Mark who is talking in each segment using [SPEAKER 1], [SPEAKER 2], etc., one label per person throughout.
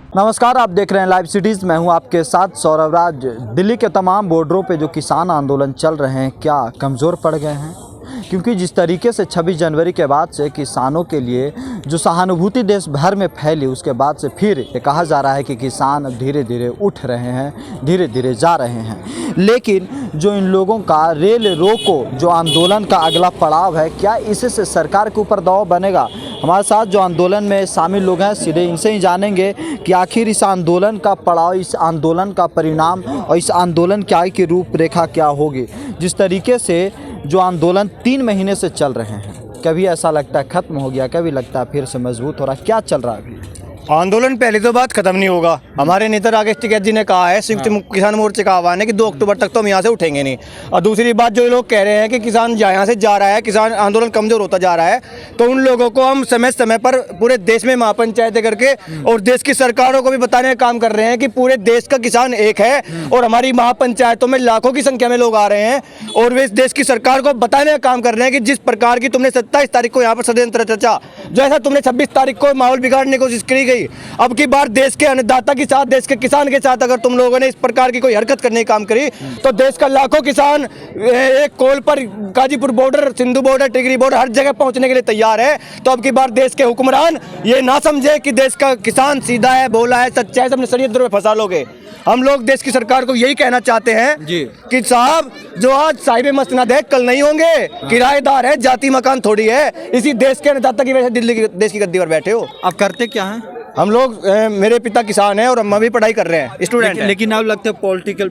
[SPEAKER 1] नमस्कार, आप देख रहे हैं लाइव सिटीज़। मैं हूं आपके साथ सौरभ राज। दिल्ली के तमाम बॉर्डरों पे जो किसान आंदोलन चल रहे हैं, क्या कमज़ोर पड़ गए हैं? क्योंकि जिस तरीके से 26 जनवरी के बाद से किसानों के लिए जो सहानुभूति देश भर में फैली, उसके बाद से फिर ये कहा जा रहा है कि किसान अब धीरे धीरे उठ रहे हैं, धीरे धीरे जा रहे हैं। लेकिन जो इन लोगों का रेल रोको जो आंदोलन का अगला पड़ाव है, क्या इससे सरकार के ऊपर दबाव बनेगा? हमारे साथ जो आंदोलन में शामिल लोग हैं, सीधे इनसे ही जानेंगे कि आखिर इस आंदोलन का पड़ाव, इस आंदोलन का परिणाम और इस आंदोलन की आगे की रूपरेखा क्या होगी। जिस तरीके से जो आंदोलन 3 महीने से चल रहे हैं, कभी ऐसा लगता है खत्म हो गया, कभी लगता है फिर से मजबूत हो रहा है। क्या चल रहा है अभी?
[SPEAKER 2] आंदोलन पहले तो बात खत्म नहीं होगा। हमारे नेता राकेश टिकैत जी ने कहा है, संयुक्त किसान मोर्चे का आह्वान है कि 2 अक्टूबर तक तो हम यहाँ से उठेंगे नहीं। और दूसरी बात, जो लोग कह रहे हैं कि किसान यहाँ से जा रहा है, किसान आंदोलन कमजोर होता जा रहा है, तो उन लोगों को हम समय समय पर पूरे देश में महापंचायतें करके और देश की सरकारों को भी बताने का काम कर रहे हैं कि पूरे देश का किसान एक है। और हमारी महापंचायतों में लाखों की संख्या में लोग आ रहे हैं और वे इस देश की सरकार को बताने का काम कर रहे हैं कि जिस प्रकार की तुमने 27 तारीख को यहाँ पर षड्यंत्र रचा, जैसा तुमने 26 तारीख को माहौल बिगाड़ने की कोशिश करी गई, अब की बार देश के अन्नदाता के साथ, देश के किसान के साथ अगर तुम लोगों ने इस प्रकार की कोई हरकत करने का काम करी, तो देश का लाखों किसान एक कॉल पर Ghazipur border, Singhu border, Tikri border हर जगह पहुंचने के लिए तैयार है। तो अब की बार देश के हुक्मरान ये ना समझे कि देश का किसान सीधा है, भोला है, सच्चा है, सबने षड्यंत्र में फंसा लोगे। हम लोग देश की सरकार को यही कहना चाहते हैं जी कि साहब, जो आज साहिब मसनद है कल नहीं होंगे, किराएदार है, जाति मकान थोड़ी है। इसी देश के अन्नदाता की वजह से दिल्ली की देश की गद्दी पर बैठे हो।
[SPEAKER 1] आप करते क्या हैं?
[SPEAKER 2] हम लोग, मेरे पिता किसान हैं और हम अभी पढ़ाई कर रहे हैं, स्टूडेंट हैं।
[SPEAKER 1] लेकिन अब लगता है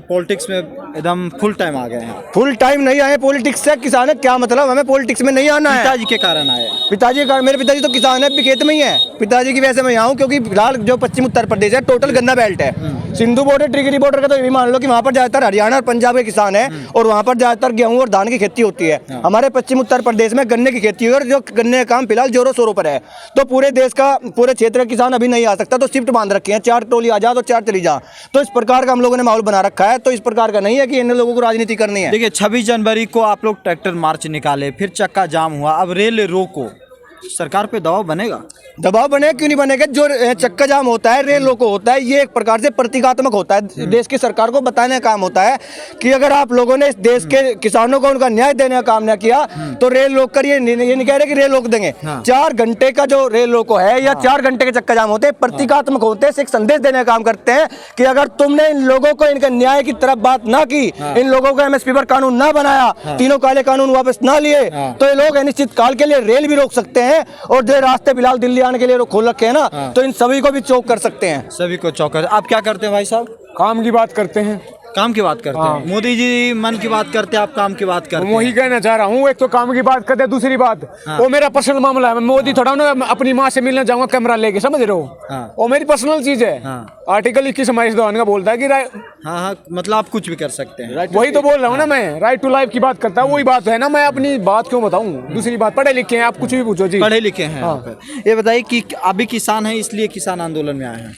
[SPEAKER 1] पॉलिटिक्स में एकदम फुल टाइम आ गए हैं।
[SPEAKER 2] फुल टाइम नहीं आए पॉलिटिक्स से, किसान है, क्या मतलब? हमें पॉलिटिक्स में नहीं आना है।
[SPEAKER 1] पिताजी के कारण आए?
[SPEAKER 2] पिताजी का, मेरे पिताजी तो किसान है, खेत में ही है। पिताजी की वजह से मैं यहाँ हूँ क्योंकि फिलहाल जो पश्चिम उत्तर प्रदेश है टोटल गन्ना बेल्ट है। सिंधु बॉर्डर, टिगरी बॉर्डर का तो ये भी मान लो कि वहाँ पर ज्यादातर हरियाणा और पंजाब के किसान है और वहाँ पर ज्यादातर गेहूं और धान की खेती होती है। हमारे पश्चिम उत्तर प्रदेश में गन्ने की खेती है और जो गन्ने का काम फिलहाल जोरों शोरों पर है। तो पूरे देश का, पूरे क्षेत्र का किसान अभी नहीं आ सकता, तो शिफ्ट बांध रखे हैं, 4 टोली आ जा तो 4 चली जा। तो इस प्रकार का हम लोगों ने माहौल बना रखा है। तो इस प्रकार का नहीं है कि इन लोगों को राजनीति करनी है।
[SPEAKER 1] देखिए, 26 जनवरी को आप लोग ट्रैक्टर मार्च निकाले, फिर चक्का जाम हुआ, अब रेल रोको, सरकार पे दबाव बनेगा?
[SPEAKER 2] दबाव बने, क्यों नहीं बनेगा? जो चक्का जाम होता है, रेल रोको होता है, ये एक प्रकार से प्रतीकात्मक होता है। देश की सरकार को बताने का काम होता है कि अगर आप लोगों ने इस देश के किसानों को उनका न्याय देने का काम न किया तो रेल रोक कर ये नहीं कह रहे कि रेल रोक देंगे। 4 घंटे का जो रेल रोको है या 4 घंटे के चक्का जाम होते हैं, प्रतीकात्मक होते हैं, एक संदेश देने का काम करते हैं कि अगर तुमने इन लोगों को इनके न्याय की तरफ बात ना की, इन लोगों को MSP पर कानून ना बनाया, तीनों काले कानून वापस ना लिए, तो ये लोग अनिश्चित काल के लिए रेल भी रोक सकते हैं और जो रास्ते फिलहाल दिल्ली आने के लिए खोल रखे हैं ना, तो इन सभी को भी चौक कर सकते हैं।
[SPEAKER 1] सभी को चौक कर। आप क्या करते हैं भाई साहब?
[SPEAKER 3] काम की बात करते हैं।
[SPEAKER 1] काम की बात करते हैं। मोदी जी मन की बात करते हैं, आप काम की बात करते हैं।
[SPEAKER 3] वही कहना चाह रहा हूँ, एक तो काम की बात करते हैं, दूसरी बात वो मेरा पर्सनल मामला है। मोदी थोड़ा ना अपनी माँ से मिलने जाऊंगा कैमरा लेके, समझ रहे हो? वो मेरी पर्सनल चीज है। आर्टिकल 21 हमारे संविधान का बोलता है कि
[SPEAKER 1] हाँ, मतलब आप कुछ भी कर सकते हैं।
[SPEAKER 3] वही तो बोल रहा हूँ ना मैं, राइट टू लाइफ की बात करता हूँ। वही बात है ना, मैं अपनी बात क्यों बताऊँ? दूसरी बात, पढ़े लिखे हैं, आप कुछ भी पूछो जी।
[SPEAKER 1] पढ़े लिखे हैं। ये बताइए कि अभी किसान है, इसलिए किसान आंदोलन में आए हैं?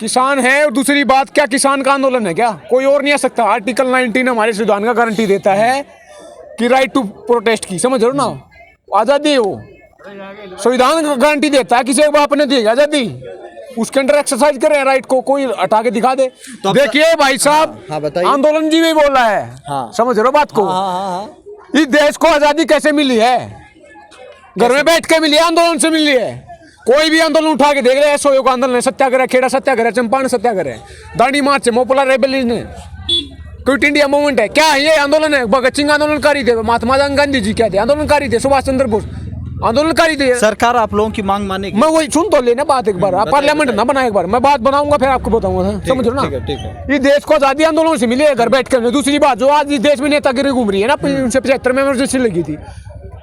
[SPEAKER 3] किसान है, और दूसरी बात, क्या किसान का आंदोलन है क्या? कोई और नहीं आ सकता। आर्टिकल 19 हमारे संविधान का गारंटी देता है कि राइट टू प्रोटेस्ट की, समझ रहे हो ना? आजादी है वो, संविधान गारंटी देता है। किसी को आपने दी आजादी, उसके अंदर एक्सरसाइज कर रहे हैं राइट को, कोई हटा के दिखा दे। तो देखिए भाई साहब, आंदोलन जी भी बोल रहा है, समझ रहे हो बात को? इस देश को आजादी कैसे मिली है? घर में बैठ के मिली है, आंदोलन से मिली है। कोई भी आंदोलन उठा के देख रहे हैं, SOU का आंदोलन है, सत्याग्रह, खेड़ा सत्याग्रह, चंपारण सत्याग्रह, दांडी मार्च है, पॉपुलर रेबेलियन है, क्विट इंडिया मूवमेंट है। क्या है ये? आंदोलन है। भगत सिंह आंदोलनकारी थे, महात्मा गांधी जी क्या थे? आंदोलनकारी थे। सुभाष चंद्र बोस आंदोलनकारी थे।
[SPEAKER 1] सरकार आप लोगों की मांग मानेगी?
[SPEAKER 3] मैं वही सुन तो लेना बात एक बार, आप पार्लियामेंट ना बनाए, एक बार मैं बात बनाऊंगा फिर आपको बताऊंगा, समझ लो ना?
[SPEAKER 1] ठीक है।
[SPEAKER 3] इस देश को आजादी आंदोलन से मिली है, घर बैठ कर। दूसरी बात, जो आज इस देश में नेतागिरी घूम रही है ना, 1975 में इमरजेंसी लगी थी,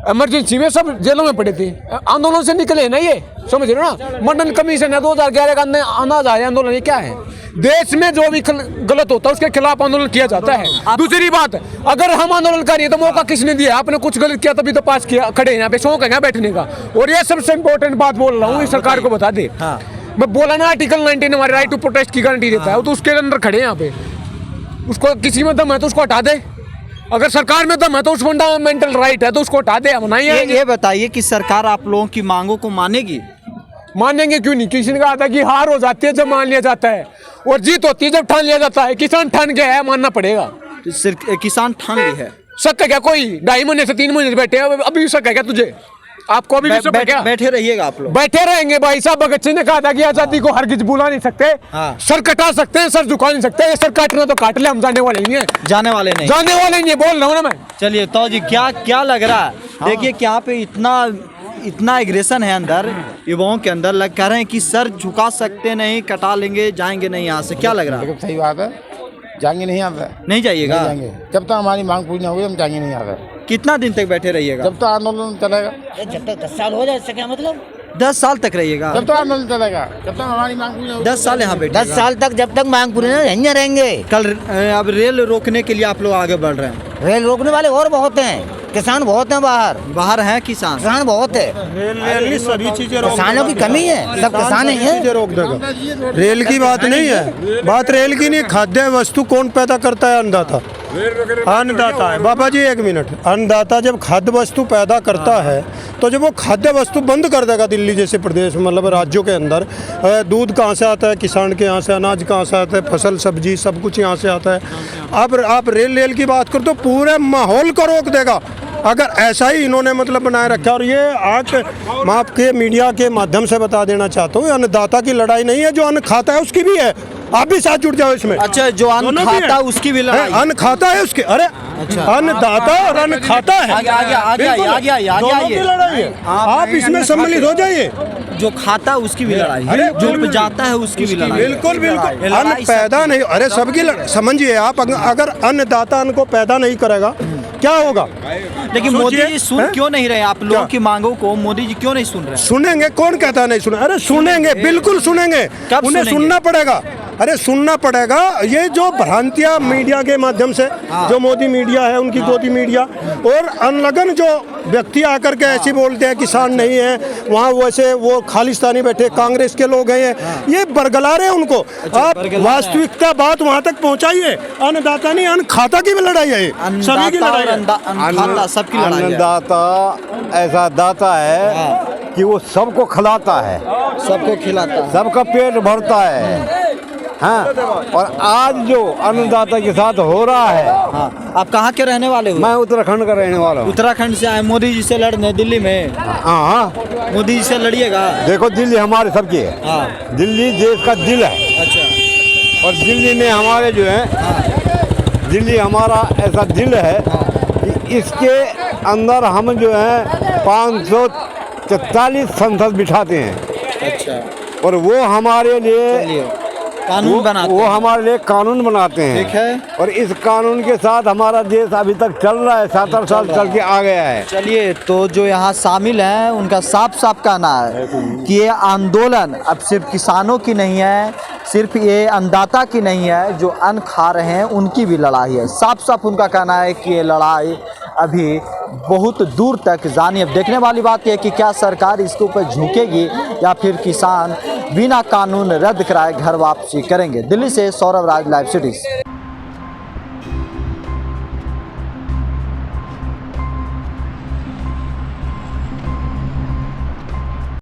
[SPEAKER 3] इमरजेंसी में सब जेलों में पड़े थे, आंदोलन से निकले ना ये, समझ रहे हो ना? मंडन कमीशन है 2011 का, अनाज आया आंदोलन, ये क्या है? देश में जो भी गलत होता है उसके खिलाफ आंदोलन किया जाता है। दूसरी बात, अगर हम आंदोलनकारी है तो मौका किसने दिया? आपने कुछ गलत किया तभी तो पास किया, खड़े यहाँ पे, शौक है यहाँ बैठने का। और ये सबसे इंपॉर्टेंट बात बोल रहा हूँ, सरकार को बता दे। मैं बोला ना, आर्टिकल 19 हमारे राइट टू प्रोटेस्ट की गारंटी देता है, तो उसके अंदर खड़े यहाँ पे, उसको किसी में दम है तो उसको हटा दे। अगर सरकार में दम है तो उस फंडामेंटल राइट है तो उसको हटा दे, हम नहीं।
[SPEAKER 1] ये बताइए कि सरकार आप लोगों की मांगों को मानेगी?
[SPEAKER 3] मानेंगे क्यों नहीं? किसी ने कहा था कि हार हो जाती है जब मान लिया जाता है और जीत होती है जब ठान लिया जाता है। किसान ठान गया है, मानना पड़ेगा।
[SPEAKER 1] तो सिर्फ किसान ठान ली है।
[SPEAKER 3] शक है क्या? कोई 2.5 महीने से 3 महीने से बैठे हैं, अभी भी शक है क्या तुझे? आपको अभी भी शक है क्या?
[SPEAKER 1] बैठे रहिएगा आप लोग।
[SPEAKER 3] बैठे रहेंगे भाई साहब। भगत सिंह ने कहा था कि आजादी को हरगिज भुला नहीं सकते।
[SPEAKER 1] हाँ।
[SPEAKER 3] सर कटा सकते हैं, सर झुका नहीं सकते। ये सर काटना तो काट ले, हम जाने वाले नहीं है।
[SPEAKER 1] जाने वाले नहीं,
[SPEAKER 3] जाने वाले नहीं है, बोल रहा हूँ ना मैं।
[SPEAKER 1] चलिए तो जी क्या लग रहा है? देखिए कि यहाँ पे इतना एग्रेशन है अंदर, युवाओं के अंदर। कह रहे हैं कि सर झुका सकते नहीं, कटा लेंगे, जाएंगे नहीं यहाँ से। क्या लग रहा है?
[SPEAKER 4] सही बात है, जाएंगे नहीं यहाँ पे,
[SPEAKER 1] नहीं जाइएगा?
[SPEAKER 4] नहीं जाएंगे जब तक हमारी मांग पूरी ना होगी, हम जाएंगे नहीं यहाँ पे।
[SPEAKER 1] कितना दिन तक बैठे रहिएगा?
[SPEAKER 4] जब तक आंदोलन चलेगा,
[SPEAKER 5] जब तक 10 साल हो जाए, इससे क्या मतलब?
[SPEAKER 1] 10 साल तक रहिएगा?
[SPEAKER 4] जब तक आंदोलन चलेगा, जब तक हमारी मांग पूरी ना होगी।
[SPEAKER 1] 10 साल यहाँ बैठे?
[SPEAKER 5] 10 साल तक जब तक मांग पूरी ना, यहीं रहेंगे।
[SPEAKER 1] कल अब रेल रोकने के लिए आप लोग आगे बढ़ रहे हैं?
[SPEAKER 5] रेल रोकने वाले और बहुत हैं, किसान बहुत हैं बाहर
[SPEAKER 1] हैं किसान?
[SPEAKER 5] किसान बहुत है।
[SPEAKER 2] सभी चीजें
[SPEAKER 5] किसानों की कमी है, सब किसान ही हैं।
[SPEAKER 2] रोक देगा। रेल की बात नहीं है, बात रेल की नहीं। खाद्य वस्तु कौन पैदा करता है? अन्नदाता। अन्नदाता है बाबा जी, 1 मिनट। अन्नदाता जब खाद्य वस्तु पैदा करता है तो जब वो खाद्य वस्तु बंद कर देगा दिल्ली जैसे प्रदेश, मतलब राज्यों के अंदर, दूध कहाँ से आता है? किसान के यहाँ से। अनाज कहाँ से आता है? फसल सब्जी सब कुछ यहाँ से आता है। अब आप रेल की बात करो तो पूरे माहौल को रोक देगा अगर ऐसा ही इन्होंने मतलब बनाए रखा। और ये आज मैं आपके मीडिया के माध्यम से बता देना चाहता हूँ, अन्नदाता की लड़ाई नहीं है, जो अन्न खाता है उसकी भी है। आप भी साथ जुड़ जाओ इसमें।
[SPEAKER 1] अच्छा, जो अन्न खाता है उसकी भी लड़ाई?
[SPEAKER 2] अन्न खाता है उसके, अरे अन्नदाता और अन्न खाता है,
[SPEAKER 1] आ गया
[SPEAKER 2] दोनों की लड़ाई है। आप इसमें सम्मिलित हो जाइए।
[SPEAKER 1] जो खाता है उसकी भी लड़ाई, जो उपजाता है उसकी भी लड़ाई।
[SPEAKER 2] बिल्कुल अन्न पैदा नहीं, अरे सबकी समझिए आप। अगर अन्नदाता अन्न को पैदा नहीं करेगा क्या होगा?
[SPEAKER 1] लेकिन मोदी जी सुन क्यों नहीं रहे आप लोगों की मांगों को? मोदी जी क्यों नहीं सुन रहे?
[SPEAKER 2] सुनेंगे, कौन कहता नहीं सुने? अरे सुनेंगे, बिल्कुल सुनेंगे।
[SPEAKER 1] कब
[SPEAKER 2] उन्हें
[SPEAKER 1] सुनेंगे?
[SPEAKER 2] सुनना पड़ेगा। अरे सुनना पड़ेगा। ये जो भ्रांतियां मीडिया के माध्यम से, जो मोदी मीडिया है उनकी गोदी मीडिया, और अनलगन जो व्यक्ति आकर के ऐसी बोलते हैं किसान नहीं है वहाँ, वैसे वो खालिस्तानी बैठे कांग्रेस के लोग हैं, ये बरगला रहे हैं उनको। आप वास्तविकता बात वहाँ तक पहुँचाइए। अन्नदाता नहीं, अन्न खाता की भी लड़ाई है, सभी की लड़ाई है।
[SPEAKER 1] सबकी लड़ाई है।
[SPEAKER 6] अन्नदाता ऐसा दाता है कि वो सबको खिलाता है,
[SPEAKER 1] सबको खिलाता है,
[SPEAKER 6] सबका पेट भरता है। हाँ, और आज जो अन्नदाता के साथ हो रहा है।
[SPEAKER 1] हाँ, आप कहाँ के रहने वाले हो?
[SPEAKER 6] मैं उत्तराखंड का रहने वाला हूँ।
[SPEAKER 1] उत्तराखंड से आए मोदी जी से लड़ने दिल्ली में?
[SPEAKER 6] हाँ,
[SPEAKER 1] मोदी जी से लड़िएगा?
[SPEAKER 6] देखो दिल्ली हमारे सबकी है।
[SPEAKER 1] हाँ।
[SPEAKER 6] दिल्ली देश का दिल है।
[SPEAKER 1] अच्छा।
[SPEAKER 6] और दिल्ली में हमारे जो है, दिल्ली हमारा ऐसा दिल है कि इसके अंदर हम जो है 544 संसद बिठाते हैं।
[SPEAKER 1] अच्छा।
[SPEAKER 6] और वो हमारे लिए
[SPEAKER 1] कानून बनाते
[SPEAKER 6] वो
[SPEAKER 1] हैं।
[SPEAKER 6] हमारे लिए कानून बनाते हैं।
[SPEAKER 1] ठीक है।
[SPEAKER 6] और इस कानून के साथ हमारा देश अभी तक चल रहा है, 70 साल चल के आ गया है।
[SPEAKER 1] चलिए, तो जो यहाँ शामिल हैं उनका साफ साफ कहना है कि ये आंदोलन अब सिर्फ किसानों की नहीं है, सिर्फ ये अन्नदाता की नहीं है, जो अन्न खा रहे हैं उनकी भी लड़ाई है। साफ साफ उनका कहना है कि ये लड़ाई अभी बहुत दूर तक जानी। अब देखने वाली बात यह है कि क्या सरकार इसके ऊपर झुकेगी या फिर किसान बिना कानून रद्द कराए घर वापसी करेंगे। दिल्ली से सौरभ राज, लाइव सिटीज।